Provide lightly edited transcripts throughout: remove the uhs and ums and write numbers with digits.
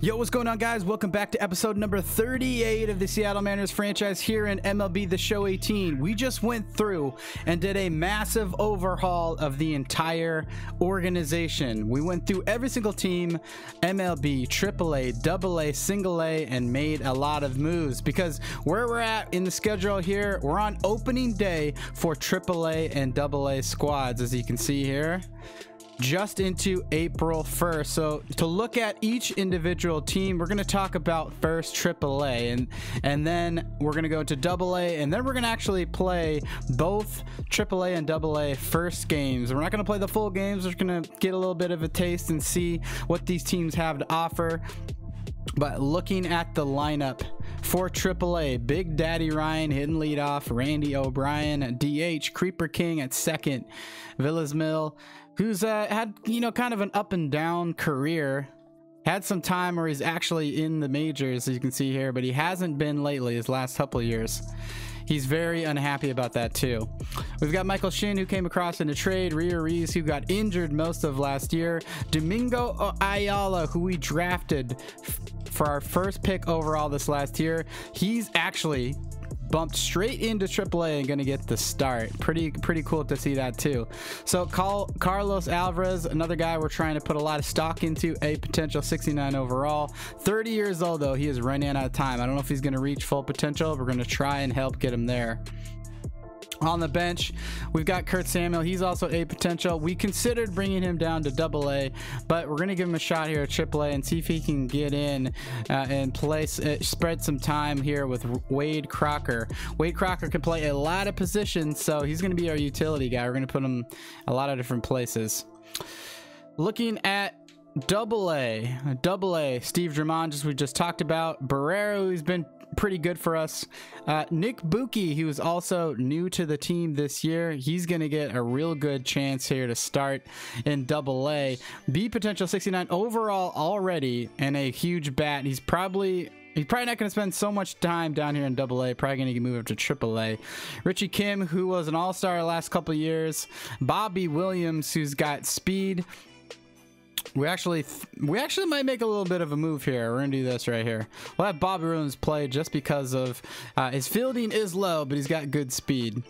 Yo, what's going on, guys? Welcome back to episode number 38 of the Seattle Mariners franchise here in MLB The Show 18. We just went through and did a massive overhaul of the entire organization. We went through every single team, MLB, AAA, AA, single A, and made a lot of moves because where we're at in the schedule here, we're on opening day for AAA and AA squads, as you can see here. Just into April 1st. So to look at each individual team, we're going to talk about first AAA and then we're going to go to AA, and then we're going to actually play both AAA and AA first games. We're not going to play the full games. We're going to get a little bit of a taste and see what these teams have to offer. But looking at the lineup for AAA, Big Daddy Ryan hitting leadoff, Randy O'Brien at DH, Creeper King at second, Villas Mill, who's had, kind of an up and down career. Had some time where he's actually in the majors, as you can see here, but he hasn't been lately his last couple of years. He's very unhappy about that too. We've got Michael Shin, who came across in a trade, Ria Reese, who got injured most of last year, Domingo Ayala, who we drafted for our first pick overall this last year. He's actually bumped straight into AAA and gonna get the start. Pretty cool to see that too. So Carlos Alvarez, another guy we're trying to put a lot of stock into, a potential 69 overall. 30 years old though, he is running out of time. I don't know if he's gonna reach full potential. We're gonna try and help get him there. On the bench, we've got Kurt Samuel. He's also a potential. We considered bringing him down to AA, but we're going to give him a shot here at AAA and see if he can get in and spread some time here with Wade Crocker. Wade Crocker can play a lot of positions, so he's going to be our utility guy. We're going to put him a lot of different places. Looking at AA, Steve Drummond, as we just talked about. Barrero, who's been pretty good for us. Nick Buki, he was also new to the team this year. He's going to get a real good chance here to start in AA. B potential 69 overall already, and a huge bat. He's probably not going to spend so much time down here in AA. Probably going to move up to AAA. Richie Kim, who was an all-star the last couple of years. Bobby Williams, who's got speed. We actually might make a little bit of a move here. We're gonna do this right here. We'll have Bobby Williams play just because of his fielding is low, but he's got good speed.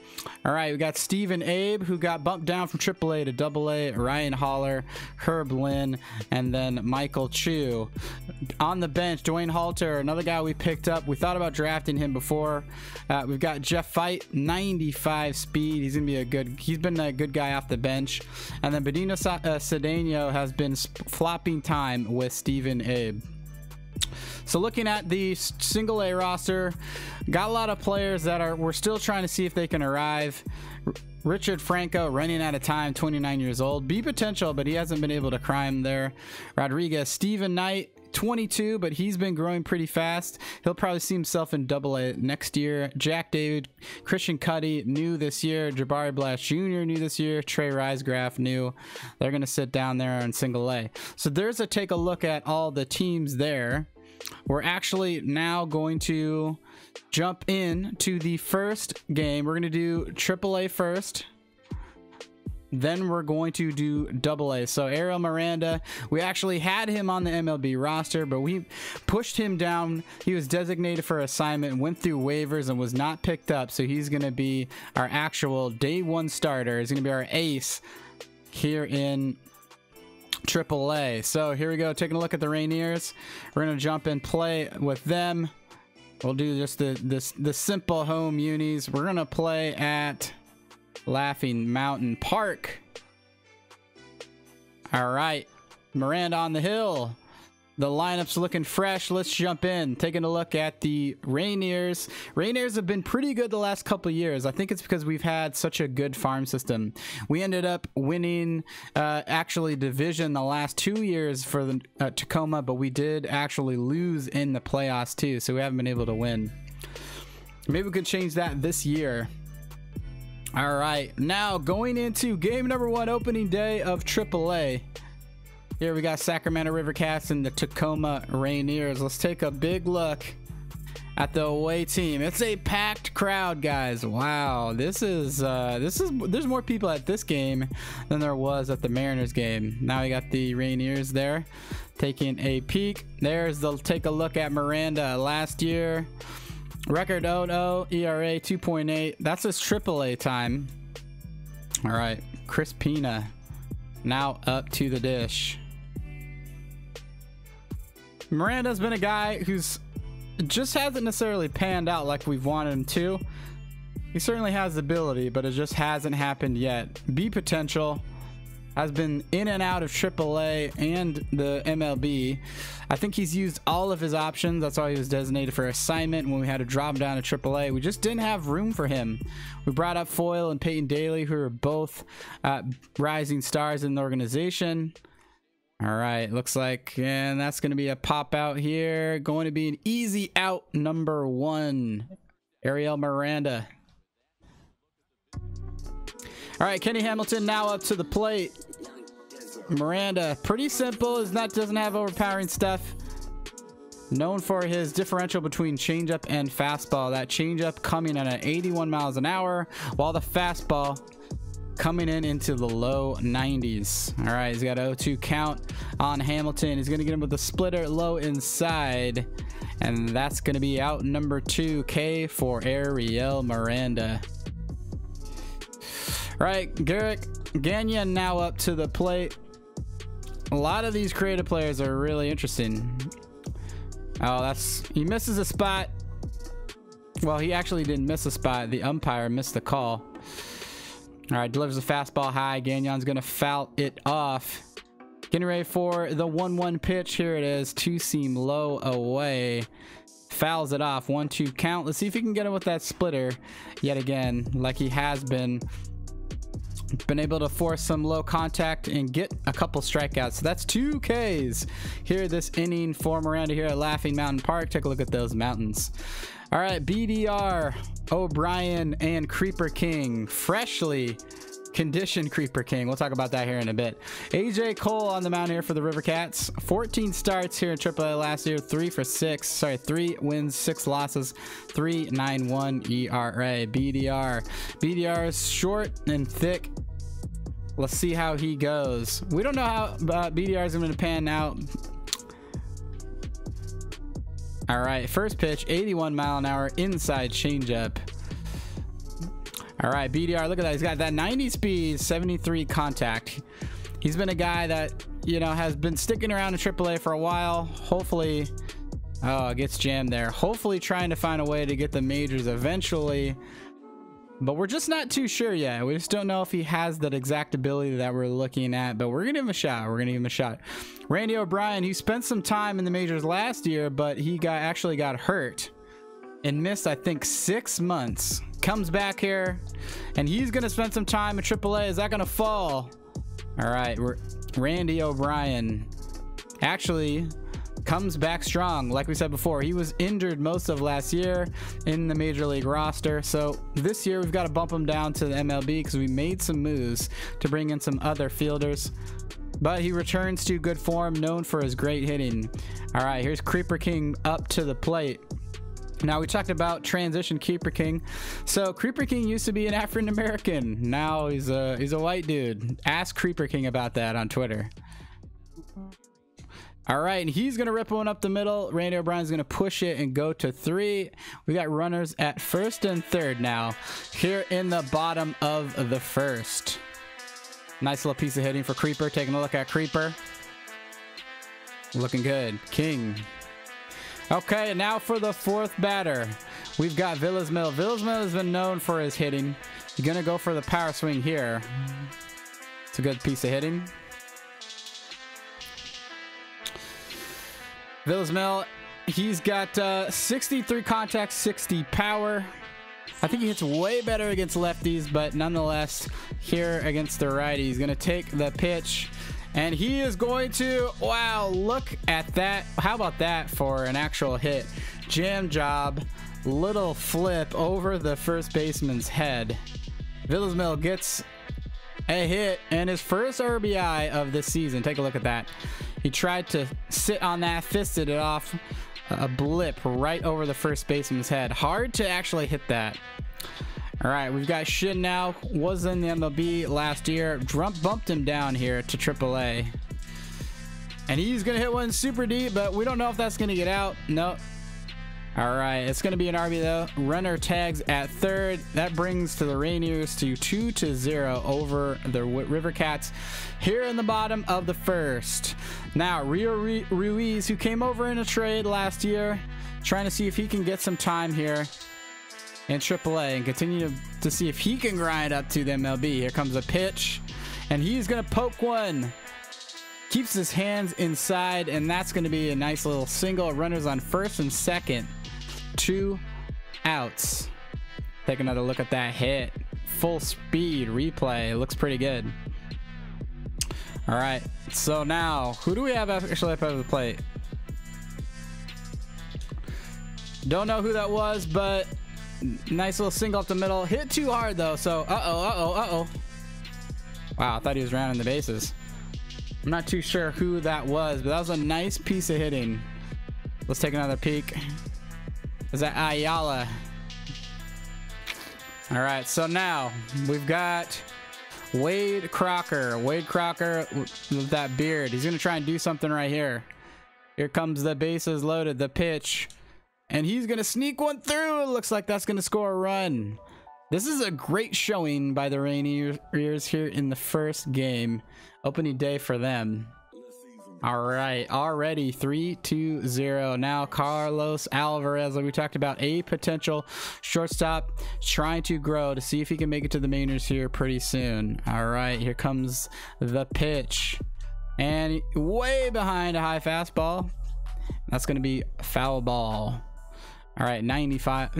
All right, we got Stephen Abe, who got bumped down from AAA to AA. Ryan Holler, Herb Lynn, and then Michael Chu. On the bench, Dwayne Halter, another guy we picked up. We thought about drafting him before. We've got Jeff Fight, 95 speed. He's been a good guy off the bench. And then Benino Cedeno has been flopping time with Stephen Abe. So looking at the single A roster, got a lot of players that we're still trying to see if they can arrive. Richard Franco, running out of time, 29 years old. B potential, but he hasn't been able to climb there. Rodriguez, Steven Knight, 22, but he's been growing pretty fast. He'll probably see himself in AA next year. Jack David, Christian Cuddy, new this year. Jabari Blash Jr., new this year. Trey Risegraph, new. They're going to sit down there in single A. So there's take a look at all the teams there. We're actually now going to jump in to the first game. We're going to do AAA first. Then we're going to do AA. So Ariel Miranda, we actually had him on the MLB roster, but we pushed him down. He was designated for assignment, went through waivers, and was not picked up. So he's going to be our actual day one starter. He's going to be our ace here in AAA. So here we go, taking a look at the Rainiers. We're going to jump and play with them. We'll do just the simple home unis. We're going to play at Laughing Mountain Park. All right, Miranda on the hill. The lineup's looking fresh. Let's jump in. Taking a look at the Rainiers. Rainiers have been pretty good the last couple of years. I think it's because we've had such a good farm system. We ended up winning actually division the last 2 years for the Tacoma, but we did actually lose in the playoffs too, so we haven't been able to win. Maybe we could change that this year. All right, now going into game number 1, opening day of AAA. Here we got Sacramento River Cats and the Tacoma Rainiers. Let's take a big look at the away team. It's a packed crowd, guys. Wow, there's more people at this game than there was at the Mariners game. Now we got the Rainiers there taking a peek. Take a look at Miranda last year. Record 0-0, ERA 2.8. That's his AAA time. All right, Chris Pina now up to the dish. Miranda's been a guy who's just hasn't necessarily panned out like we've wanted him to. He certainly has the ability, but it just hasn't happened yet. B potential, has been in and out of AAA and the MLB. I think he's used all of his options. That's why he was designated for assignment when we had to drop him down to AAA. We just didn't have room for him. We brought up Foyle and Peyton Daly, who are both rising stars in the organization. All right, looks like, and that's going to be a pop out here. Going to be an easy out, number 1, Ariel Miranda. All right, Kenny Hamilton now up to the plate. Miranda, pretty simple. Doesn't have overpowering stuff. Known for his differential between changeup and fastball. That changeup coming in at 81 miles an hour, while the fastball coming in into the low 90s. All right, he's got an 0-2 count on Hamilton. He's going to get him with the splitter low inside, and that's going to be out number 2, K for Ariel Miranda. All right, Garrick Gagnon now up to the plate. A lot of these creative players are really interesting. Oh, he misses a spot. Well, he actually didn't miss a spot. The umpire missed the call. All right, delivers a fastball high. Gagnon's going to foul it off. Getting ready for the 1-1 pitch. Here it is. 2-seam low away. Fouls it off. 1-2 count. Let's see if he can get him with that splitter yet again, like he has been able to force some low contact and get a couple strikeouts. So that's 2 Ks here this inning for Miranda here at Laughing Mountain Park. Take a look at those mountains. All right, BDR, O'Brien, and Creeper King. Freshly conditioned Creeper King. We'll talk about that here in a bit. AJ Cole on the mound here for the River Cats. 14 starts here in AAA last year. 3 wins, 6 losses, 3.91 ERA. BDR is short and thick. Let's see how he goes. We don't know how BDR is going to pan out. All right, first pitch, 81 mile an hour inside changeup. All right, BDR, look at that. He's got that 90 speed, 73 contact. He's been a guy that, has been sticking around in AAA for a while. Hopefully, it gets jammed there. Hopefully trying to find a way to get the majors eventually. But we're just not too sure yet. We just don't know if he has that exact ability that we're looking at. But we're going to give him a shot. Randy O'Brien, he spent some time in the majors last year, but he actually got hurt and missed, I think, 6 months. Comes back here, and he's going to spend some time in AAA. Is that going to fall? All right, Randy O'Brien actually comes back strong. Like we said before, he was injured most of last year in the major league roster. So this year we've got to bump him down to the MLB because we made some moves to bring in some other fielders. But he returns to good form, known for his great hitting. All right, here's Creeper King up to the plate. Now, we talked about transition Creeper King. So Creeper King used to be an African American. Now he's a white dude. Ask Creeper King about that on Twitter. All right, and he's gonna rip one up the middle. Randy O'Brien's gonna push it and go to 3. We got runners at first and third now here in the bottom of the first. Nice little piece of hitting for Creeper. Taking a look at Creeper. Looking good. King. Okay, now for the 4th batter, we've got Villasmil. Villasmil has been known for his hitting. He's gonna go for the power swing here. It's a good piece of hitting. Villasmil, he's got 63 contact, 60 power. I think he hits way better against lefties, but nonetheless, here against the righty, he's gonna take the pitch. And he is going to, wow, look at that. How about that for an actual hit? Jam job, little flip over the first baseman's head. Villasmil gets a hit and his first RBI of the season. Take a look at that. He tried to sit on that, fisted it off a blip right over the first baseman's head. Hard to actually hit that. All right, we've got Shin now. Was in the MLB last year. Bumped him down here to AAA. And he's going to hit one super deep, but we don't know if that's going to get out. Nope. All right, it's going to be an RB though. Runner tags at third. That brings to the Rainiers to 2-0 over the River Cats here in the bottom of the first. Now, Rio Ruiz, who came over in a trade last year, trying to see if he can get some time here in AAA and continue to see if he can grind up to the MLB. Here comes a pitch, and he's going to poke one. Keeps his hands inside, and that's going to be a nice little single. Runners on first and second. 2 outs. Take another look at that hit. Full speed replay. It looks pretty good. All right. So now, who do we have actually up over the plate? Don't know who that was, but nice little single up the middle. Hit too hard, though. So, uh-oh. Wow, I thought he was rounding the bases. I'm not too sure who that was, but that was a nice piece of hitting. Let's take another peek. Is that Ayala? All right, so now we've got Wade Crocker. Wade Crocker with that beard. He's going to try and do something right here. Here comes the bases loaded, the pitch. And he's going to sneak one through. It looks like that's going to score a run. This is a great showing by the Rainiers here in the first game. Opening day for them. All right, already 3-0. Now Carlos Alvarez, like we talked about, a potential shortstop, trying to grow to see if he can make it to the majors here pretty soon. All right, here comes the pitch, and way behind a high fastball. That's going to be foul ball. All right, 95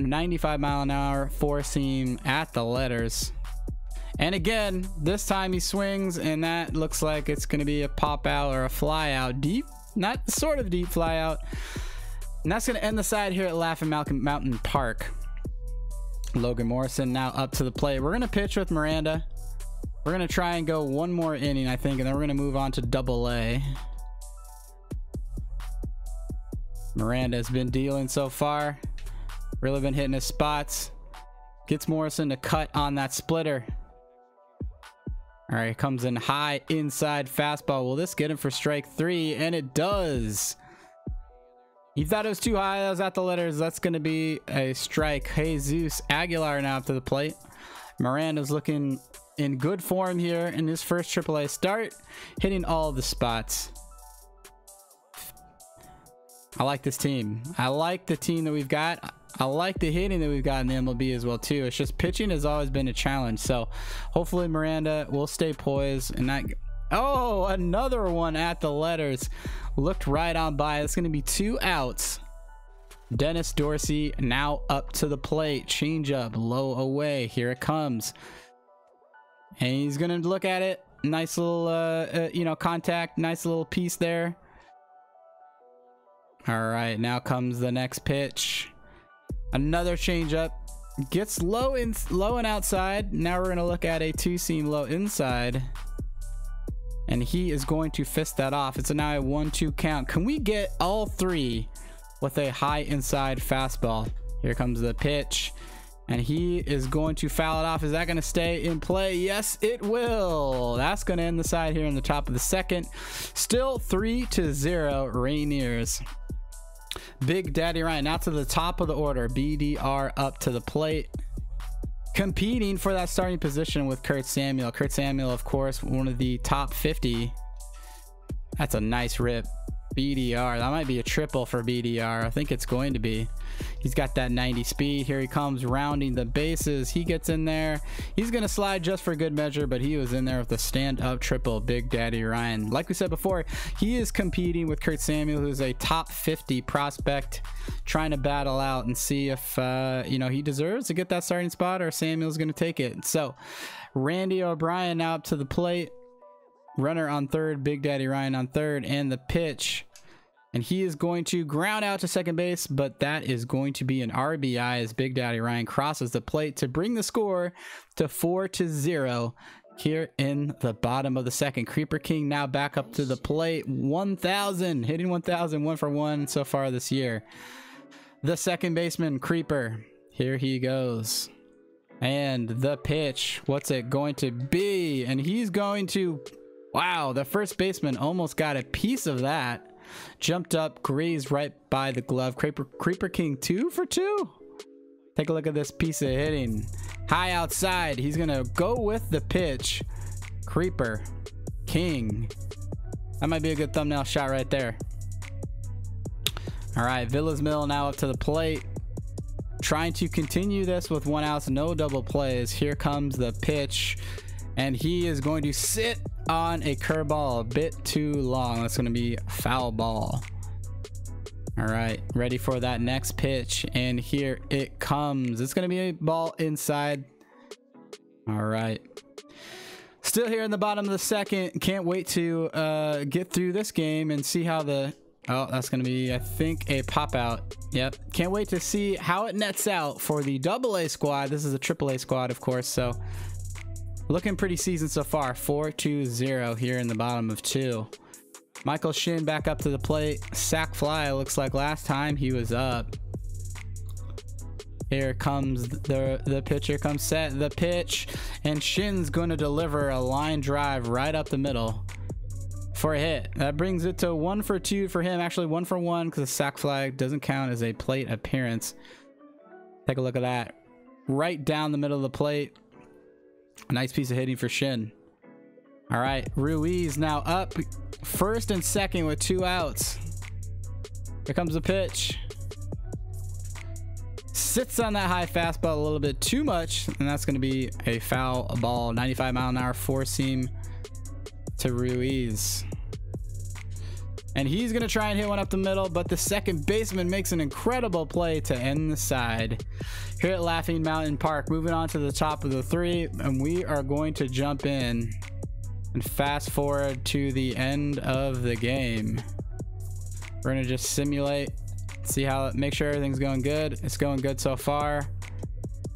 mile an hour, four seam at the letters. And again, this time he swings, and that looks like it's going to be a pop out or a fly out. Deep, not sort of deep fly out. And that's going to end the side here at Laughing Mountain Park. Logan Morrison now up to the plate. We're going to pitch with Miranda. We're going to try and go one more inning, I think, and then we're going to move on to Double-A. Miranda has been dealing so far. Really been hitting his spots. Gets Morrison to cut on that splitter. All right, comes in high inside fastball. Will this get him for strike 3? And it does. He thought it was too high. That was at the letters. That's going to be a strike. Jesus Aguilar now up to the plate. Miranda's looking in good form here in his first AAA start, hitting all the spots. I like this team. I like the team that we've got. I like the hitting that we've got in the MLB as well too. It's just pitching has always been a challenge. So hopefully Miranda will stay poised and not. Oh, another one at the letters. Looked right on by. It's going to be 2 outs. Dennis Dorsey now up to the plate. Change up, low away. Here it comes. And he's going to look at it. Nice little, contact. Nice little piece there. All right, now comes the next pitch. Another changeup. Gets low and outside. Now we're going to look at a 2-seam low inside. And he is going to fist that off. It's now a 1-2 count. Can we get all 3 with a high inside fastball? Here comes the pitch. And he is going to foul it off. Is that going to stay in play? Yes, it will. That's going to end the side here in the top of the second. Still 3-0 Rainiers. Big Daddy Ryan now to the top of the order. BDR up to the plate, competing for that starting position with Kurt Samuel. Kurt Samuel, of course, one of the top 50. That's a nice rip. BDR, that might be a triple for BDR. I think it's going to be. He's got that 90 speed. Here he comes rounding the bases. He gets in there. He's going to slide just for good measure, but he was in there with a stand-up triple. Big Daddy Ryan. Like we said before, he is competing with Kurt Samuel, who's a top 50 prospect, trying to battle out and see if he deserves to get that starting spot or Samuel's going to take it. So Randy O'Brien now up to the plate. Runner on third, Big Daddy Ryan on third, and the pitch. And he is going to ground out to second base, but that is going to be an RBI as Big Daddy Ryan crosses the plate to bring the score to 4-0 here in the bottom of the second. Creeper King now back up to the plate. 1,000, hitting 1,000, 1 for 1 so far this year. The second baseman, Creeper. Here he goes. And the pitch, what's it going to be? And he's going to, wow, the first baseman almost got a piece of that. Jumped up, grazed right by the glove. Creeper King 2 for 2. Take a look at this piece of hitting. High outside. He's going to go with the pitch. Creeper King. That might be a good thumbnail shot right there. All right, Villas Mill now up to the plate. Trying to continue this with 1 out, no double plays. Here comes the pitch. And he is going to sit on a curveball a bit too long. That's going to be foul ball. All right, ready for that next pitch, and here it comes. It's going to be a ball inside. All right, still here in the bottom of the second. Can't wait to get through this game and see how the, oh, that's going to be, I think, a pop out. Yep, can't wait to see how it nets out for the AA squad. This is a AAA squad, of course, so looking pretty seasoned so far. 4-2-0 here in the bottom of 2. Michael Shin back up to the plate. Sack fly, looks like last time he was up. Here comes the pitcher, comes set, the pitch, and Shin's going to deliver a line drive right up the middle for a hit. That brings it to 1 for 2 for him. Actually 1 for 1 because the sack fly doesn't count as a plate appearance. Take a look at that. Right down the middle of the plate. A nice piece of hitting for Shin. All right, Ruiz now up first and second with 2 outs. Here comes the pitch. Sits on that high fastball a little bit too much, and that's going to be a foul ball. 95-mile-an-hour four-seam to Ruiz. And he's going to try and hit one up the middle, but the second baseman makes an incredible play to end the side. Here at Laughing Mountain Park, moving on to the top of the 3, and we are going to jump in and fast forward to the end of the game. We're gonna just simulate, see how, make sure everything's going good. It's going good so far.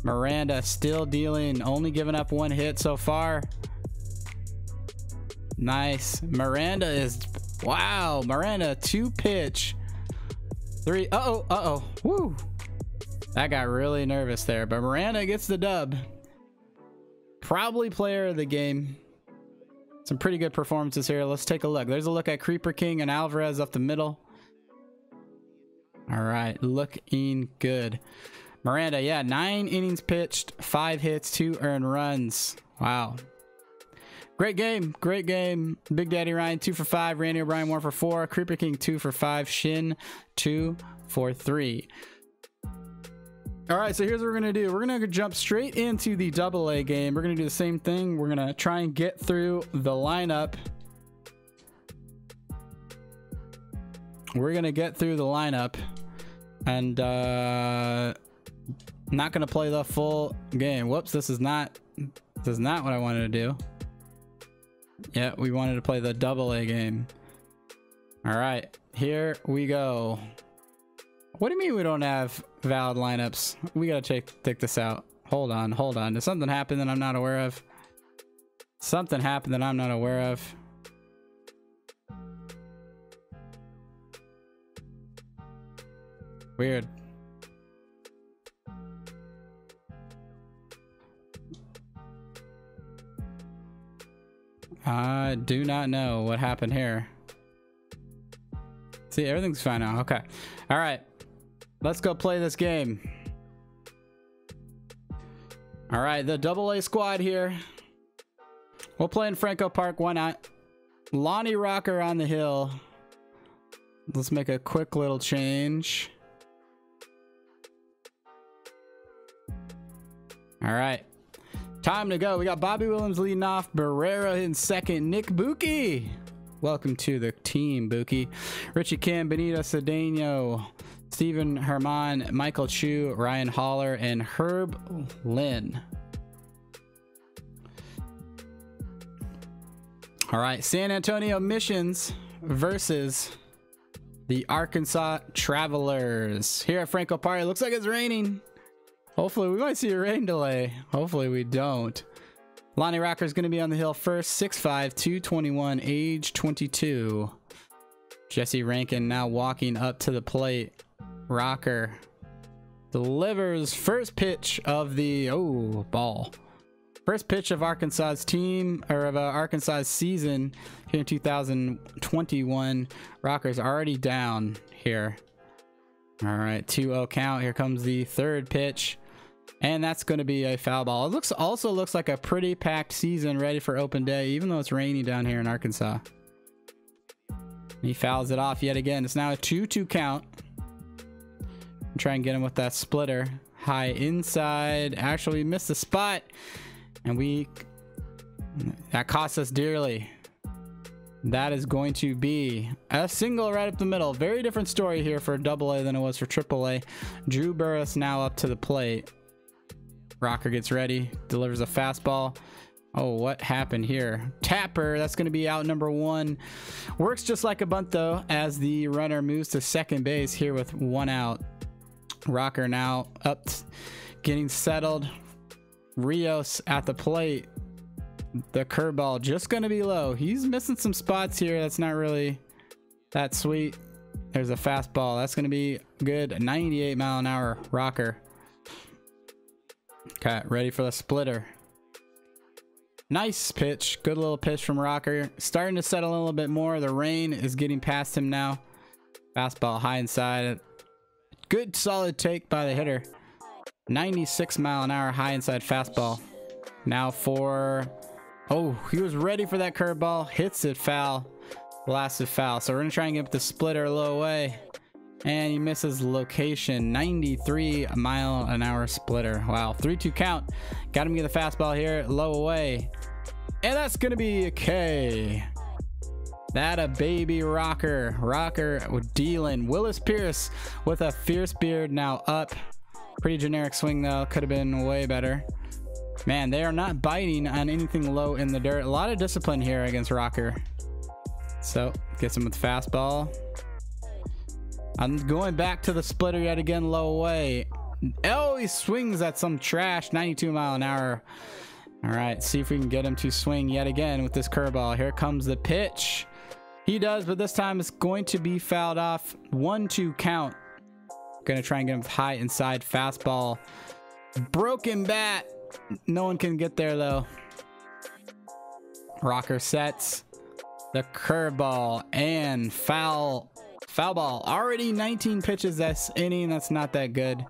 Miranda still dealing, only giving up 1 hit so far. Nice. Miranda is, wow, Miranda 2 pitch. 3, uh-oh. Woo. That got really nervous there, but Miranda gets the dub. Probably player of the game. Some pretty good performances here. Let's take a look. There's a look at Creeper King and Alvarez up the middle. All right, looking good. Miranda, yeah, 9 innings pitched, 5 hits, 2 earned runs. Wow. Great game. Great game. Big Daddy Ryan 2 for 5. Randy O'Brien 1 for 4. Creeper King 2 for 5. Shin 2 for 3. All right, so here's what we're gonna do. We're gonna jump straight into the AA game. We're gonna do the same thing. We're gonna try and get through the lineup. We're gonna get through the lineup, and not gonna play the full game. Whoops, this is not what I wanted to do. Yeah, we wanted to play the AA game. All right, here we go. What do you mean we don't have valid lineups? We gotta take this out. Hold on. Did something happen that I'm not aware of? Something happened that I'm not aware of. Weird. I do not know what happened here. See, everything's fine now. Okay. All right. Let's go play this game. All right, the AA squad here. We'll play in Franco Park. Why not? Lonnie Rocker on the hill. Let's make a quick little change. All right. Time to go. We got Bobby Williams leading off. Barrera in second. Nick Buki. Welcome to the team, Buki. Richie Kim, Benito Cedeno, Stephen Herman, Michael Chu, Ryan Holler, and Herb Lynn. All right, San Antonio Missions versus the Arkansas Travelers. Here at Franco Park, it looks like it's raining. Hopefully, we might see a rain delay. Hopefully, we don't. Lonnie Rocker is going to be on the hill first. 6'5", 221, age 22. Jesse Rankin now walking up to the plate. Rocker delivers first pitch of the ball. First pitch of Arkansas's team, or of Arkansas's season here in 2021. Rocker's already down here. All right, 2-0 count. Here comes the third pitch. And that's going to be a foul ball. It also looks like a pretty packed season ready for open day, even though it's rainy down here in Arkansas. He fouls it off yet again. It's now a 2-2 count. Try and get him with that splitter. High inside. Actually missed the spot. And that cost us dearly. That is going to be a single right up the middle. Very different story here for AA than it was for AAA. Drew Burris now up to the plate. Rocker gets ready, delivers a fastball. Oh, what happened here? Tapper, that's going to be out number 1. Works just like a bunt, though, as the runner moves to second base here with 1 out. Rocker now up, getting settled. Rios at the plate. The curveball just going to be low. He's missing some spots here. That's not really that sweet. There's a fastball. That's going to be good. 98 mile an hour Rocker. Okay, ready for the splitter. Nice pitch. Good little pitch from Rocker. Starting to settle a little bit more. The rain is getting past him now. Fastball high inside. Good solid take by the hitter. 96 mile an hour high inside fastball. Now for... Oh, he was ready for that curveball. Hits it foul. Blasted foul. So we're going to try and get the splitter low away. And he misses location. 93 mile an hour splitter. Wow. 3-2 count. Got him to get the fastball here. Low away. And that's going to be a K. That a baby Rocker. Rocker dealing. Willis Pierce with a fierce beard now up. Pretty generic swing though. Could have been way better. Man, they are not biting on anything low in the dirt. A lot of discipline here against Rocker. So, gets him with the fastball. I'm going back to the splitter yet again, low away. Oh, he swings at some trash. 92 mile an hour. All right, see if we can get him to swing yet again with this curveball. Here comes the pitch. He does, but this time it's going to be fouled off. 1-2 count. Gonna try and get him with high inside fastball. Broken bat. No one can get there though. Rocker sets the curveball and foul ball. Already 19 pitches this inning. That's not that good.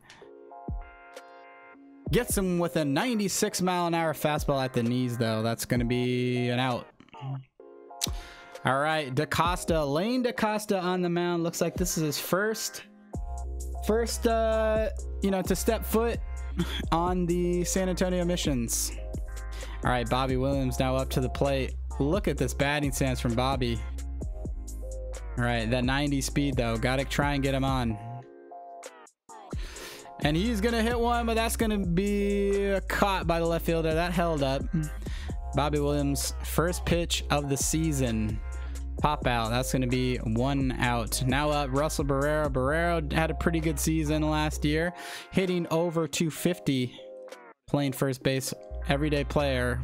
Gets him with a 96 mile an hour fastball at the knees though. That's gonna be an out. All right, DaCosta, Lane DaCosta on the mound. Looks like this is his first to step foot on the San Antonio Missions. All right, Bobby Williams now up to the plate. Look at this batting stance from Bobby. All right, that 90 speed though. Gotta try and get him on. And he's gonna hit one, but that's gonna be caught by the left fielder. That held up. Bobby Williams, first pitch of the season. Pop out. That's going to be 1 out. Now up, Russell Barrero. Barrero had a pretty good season last year, hitting over 250, playing first base, everyday player.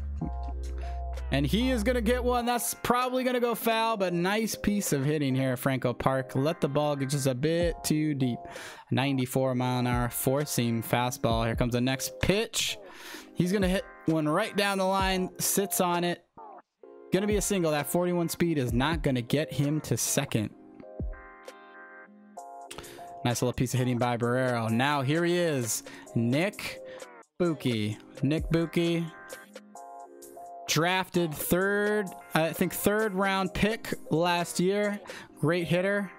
And he is going to get one. That's probably going to go foul, but nice piece of hitting here at Franco Park. Let the ball get just a bit too deep. 94 mile an hour four-seam fastball. Here comes the next pitch. He's going to hit one right down the line, sits on it. Gonna be a single. That 41 speed is not gonna get him to second. Nice little piece of hitting by Barrero. Now here he is, Nick Buki. Nick Buki, drafted third round pick last year. Great hitter.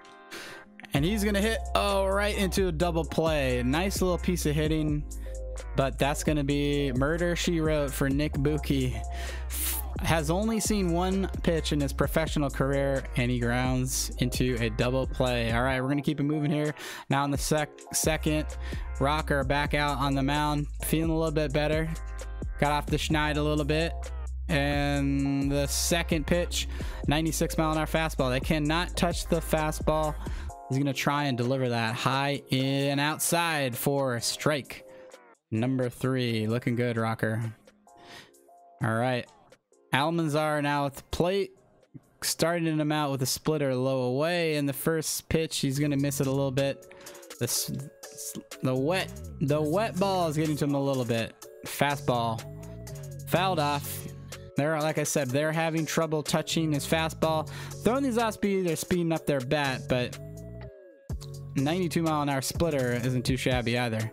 And he's gonna hit right into a double play. Nice little piece of hitting, but that's gonna be murder she wrote for Nick Buki. Has only seen one pitch in his professional career, and he grounds into a double play. All right, we're gonna keep it moving here. Now in the second, Rocker back out on the mound, feeling a little bit better. Got off the schneid a little bit. And the second pitch, 96 mile an hour fastball. They cannot touch the fastball. He's gonna try and deliver that high in outside for strike number 3. Looking good, Rocker. All right. Almanzar now at the plate. Starting him out with a splitter low away. In the first pitch, he's going to miss it a little bit. The wet ball is getting to him a little bit. Fastball. Fouled off. Like I said, they're having trouble touching his fastball. Throwing these off speed, they're speeding up their bat, but 92-mile-an-hour splitter isn't too shabby either.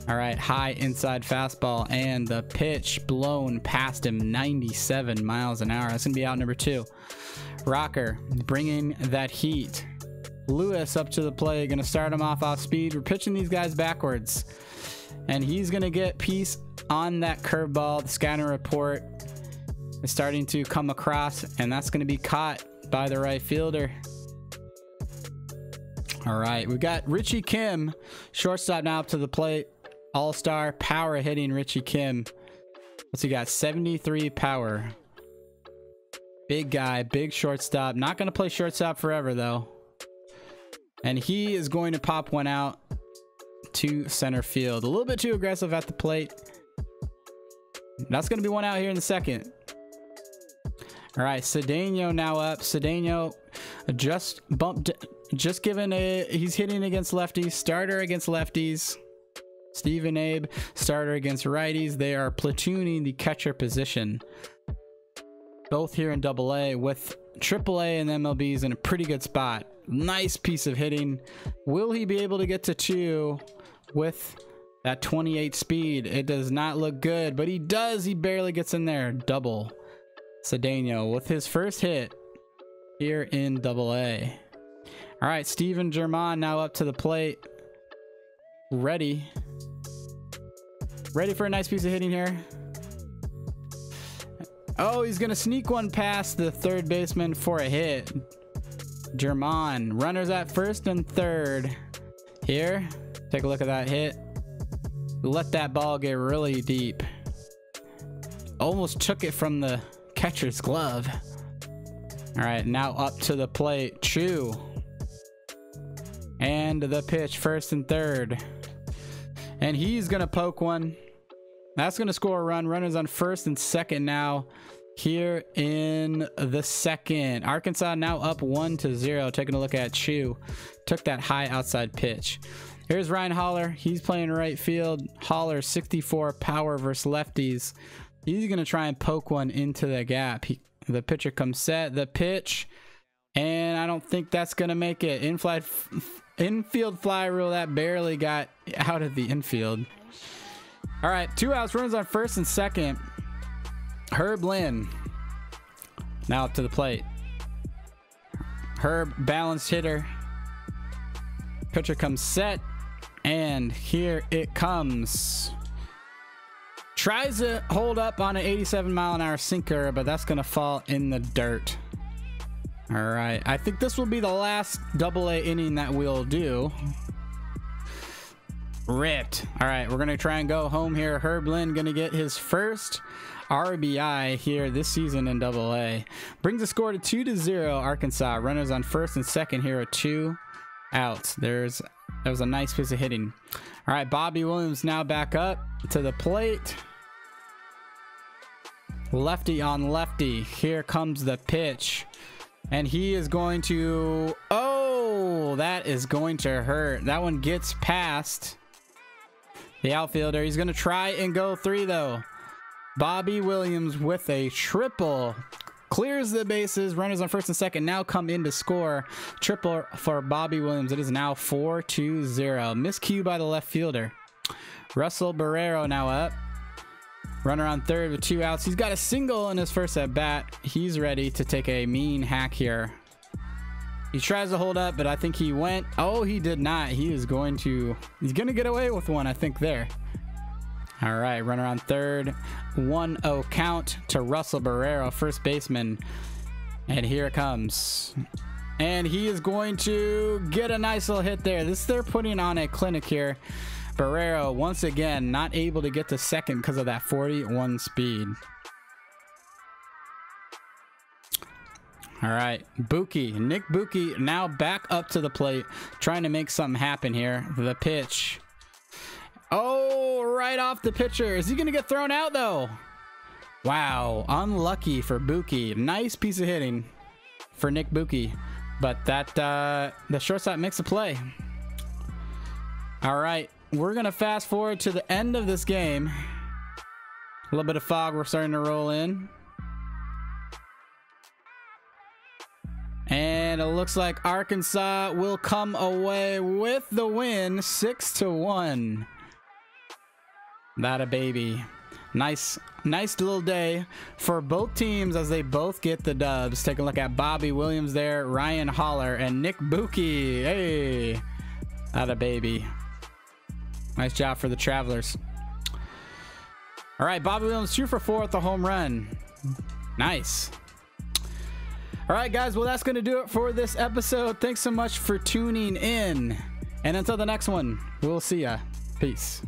All right, high inside fastball, and the pitch blown past him, 97 miles an hour. That's gonna be out number 2. Rocker bringing that heat. Lewis up to the plate, gonna start him off speed. We're pitching these guys backwards, and he's gonna get piece on that curveball. The scouting report is starting to come across, and that's gonna be caught by the right fielder. All right, we've got Richie Kim, shortstop, now up to the plate. All-star power hitting Richie Kim. What's he got? 73 power. Big guy, big shortstop. Not going to play shortstop forever, though. And he is going to pop one out to center field. A little bit too aggressive at the plate. That's going to be one out here in the second. All right, Cedeno now up. Cedeno just bumped, just given a, he's hitting against lefties. Starter against lefties. Stephen Abe, starter against righties. They are platooning the catcher position. Both here in AA, with AAA and MLB's in a pretty good spot. Nice piece of hitting. Will he be able to get to 2 with that 28 speed? It does not look good, but he does. He barely gets in there. Double. Cedeno with his first hit here in AA. All right, Steven German now up to the plate. Ready for a nice piece of hitting here. Oh, he's gonna sneak one past the third baseman for a hit. German, runners at first and third. Here, take a look at that hit. Let that ball get really deep. Almost took it from the catcher's glove. All right, now up to the plate. Chu. And the pitch, first and third. And he's going to poke one. That's going to score a run. Runners on first and second now here in the second. Arkansas now up 1-0. Taking a look at Chu. Took that high outside pitch. Here's Ryan Holler. He's playing right field. Holler, 64 power versus lefties. He's going to try and poke one into the gap. The pitcher comes set. The pitch. And I don't think that's going to make it. Infield fly rule. That barely got out of the infield. All right, 2 outs, runners on first and second. Herb Lynn now up to the plate. Herb, balanced hitter. Pitcher comes set, and here it comes. Tries to hold up on an 87-mile-an-hour sinker, but that's going to fall in the dirt. All right, I think this will be the last AA inning that we'll do. Ripped. All right, we're going to try and go home here. Herb Lynn going to get his first RBI here this season in AA. Brings the score to 2-0 Arkansas. Runners on first and second here are 2 outs. That was a nice piece of hitting. All right, Bobby Williams now back up to the plate. Lefty on lefty. Here comes the pitch. And he is going to... Oh, that is going to hurt. That one gets past the outfielder. He's going to try and go 3, though. Bobby Williams with a triple. Clears the bases. Runners on first and second now come in to score. Triple for Bobby Williams. It is now 4-0. Miscue by the left fielder. Russell Barrero now up. Runner on third with 2 outs. He's got a single in his first at bat. He's ready to take a mean hack here. He tries to hold up, but I think he went. Oh, he did not. He's going to get away with one, I think, there. All right, runner on third. 1-0 count to Russell Barrero, first baseman. And here it comes. And he is going to get a nice little hit there. They're putting on a clinic here. Barrero, once again, not able to get to second because of that 41 speed. All right, Nick Buki now back up to the plate, trying to make something happen here. The pitch. Oh, right off the pitcher. Is he going to get thrown out, though? Wow, unlucky for Buki. Nice piece of hitting for Nick Buki, but that the shortstop makes a play. All right, we're gonna fast forward to the end of this game. A little bit of fog we're starting to roll in, and it looks like Arkansas will come away with the win, 6-1. That a baby. Nice little day for both teams as they both get the dubs. Take a look at Bobby Williams there, Ryan Holler, and Nick Buki. Hey, that a baby. Nice job for the Travelers. All right, Bobby Williams 2 for 4 at the home run. Nice. All right, guys. Well, that's going to do it for this episode. Thanks so much for tuning in. And until the next one, we'll see ya. Peace.